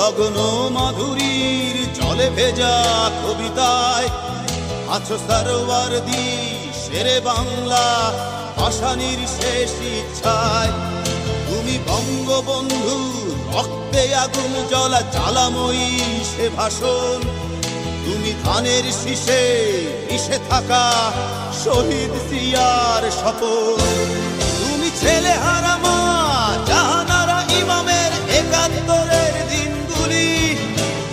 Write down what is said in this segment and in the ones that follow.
লগ্ন মাধুরীর জলে ভেজা কবিতায় আছো সরওয়ারদি শেরে বাংলা ভাষানির শেষ ইচ্ছায়। তুমি বঙ্গবন্ধু রক্তে আগুন জ্বলা জ্বালাময়ী সে ভাষণ। তুমি ধানের শীষে মিশে থাকা শহীদ জিয়ার শপথ। তুমি ছেলে হারা মা জাহানারা ইমামের ৭১-এর দিনগুলি।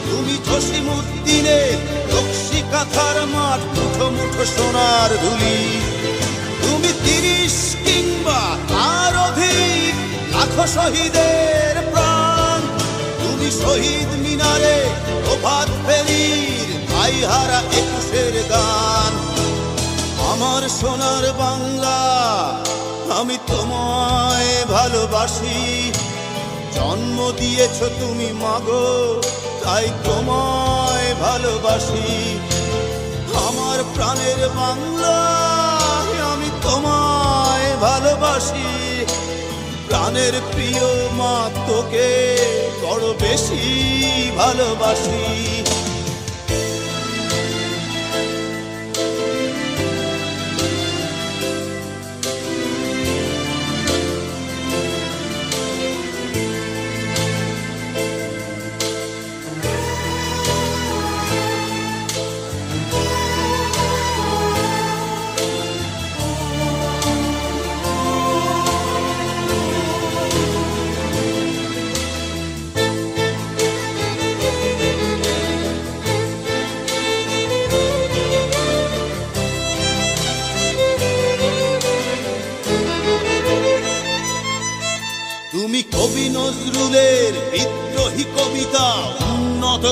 তুমি জসিমউদ্দিনের রক্সি কাঁথার মাঠ মুঠো মুঠো সোনার ধুলি। তুমি ৩০ কিংবা তার অধিক লাখো শহীদের প্রাণ। তুমি শহীদ মিনারে প্রভাত ফেরির ভাই হারা ২১-এর গান। আমার সোনার বাংলা আমি তোমায় ভালোবাসি। জন্ম দিয়েছ তুমি মাগো তাই তোমায় ভালোবাসি। আমার প্রাণের বাংলা আমি তোমায় ভালোবাসি। প্রাণের প্রিয় মা তোকে বড় বেশি ভালোবাসি। তুমি কবি নজরুলের বিদ্রোহী কবিতা উন্নত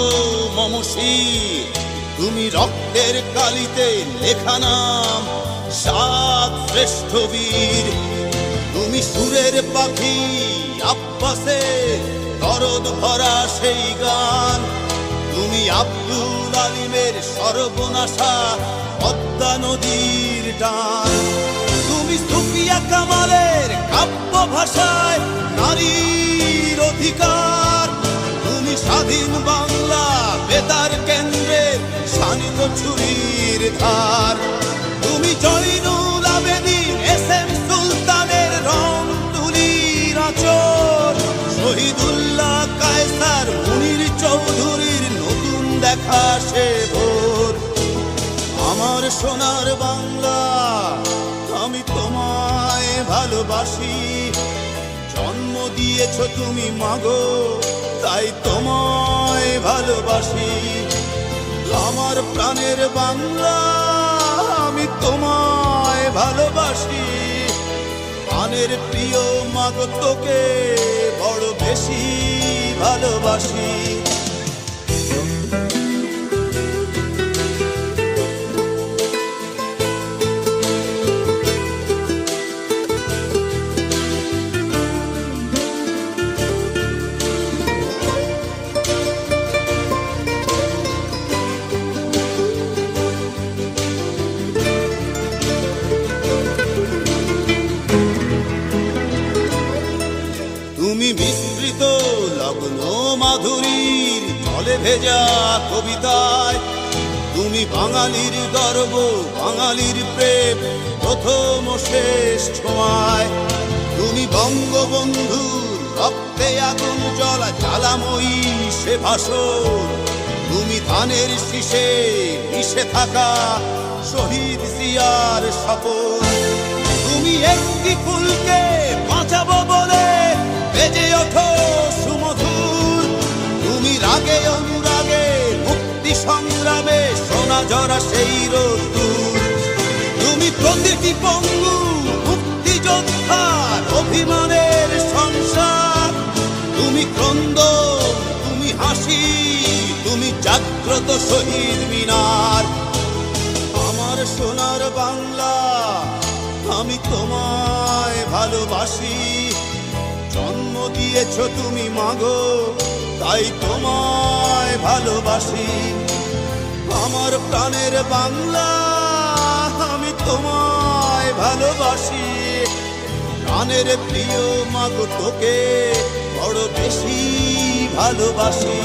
মমশির। তুমি রক্তের কালিতে লেখা নাম ৭ শ্রেষ্ঠ বীর। তুমি সুরের পাখি আব্বাসের দরদ ভরা সেই গান। তুমি আব্দুল আলিমের সর্বনাশা পদ্মা নদীর টান। তুমি সুফিয়া কামালের কাব্য ভাষায় নারীর অধিকার। তুমি স্বাধীন বাংলা বেতার কেন্দ্রের শানিত ছুরির ধার। তুমি জয়নুল আবেদিন এস.এম. সুলতানের রং তুলির আঁচল। শহীদুল্লাহ কায়সার মুনির চৌধুরীর নতুন দেখা সে ভোর। আমার সোনার বাংলা আমি তোমায় ভালোবাসি। জন্ম দিয়েছ তুমি মাগো তাই তোমায় ভালোবাসি। আমার প্রাণের বাংলা আমি তোমায় ভালোবাসি। প্রাণের প্রিয় মাগো তোকে বড় বেশি ভালোবাসি। তুমি মিশ্রিত লগ্ন মাধুরীর জলে ভেজা কবিতায়। তুমি বাঙালির গর্ব বাঙালির প্রেম প্রথম শেষ ছোঁয়ায়। তুমি বঙ্গবন্ধুর রক্তে আগুন জ্বলা জ্বালাময়ী সে ভাষণ। তুমি ধানের শীষে মিশে থাকা শহীদ জিয়ার শপথ। তুমি একটি ফুলকে বাঁচাবো বলে বেজে ওঠো সুমধুর। তুমি রাগে অনুরাগে মুক্তি সংগ্রামে সোনা ঝরা সেই রোদ্দুর। তুমি প্রতিটি পঙ্গু মুক্তিযোদ্ধার অভিমানের সংসার। তুমি ক্রন্দন তুমি হাসি তুমি জাগ্রত শহীদ মিনার। আমার সোনার বাংলা আমি তোমায় ভালোবাসি। জন্ম দিয়েছ তুমি মাগো তাই তোমায় ভালোবাসি। আমার প্রাণের বাংলা আমি তোমায় ভালোবাসি। প্রাণের প্রিয় মাগো তোকে বড় বেশি ভালোবাসি।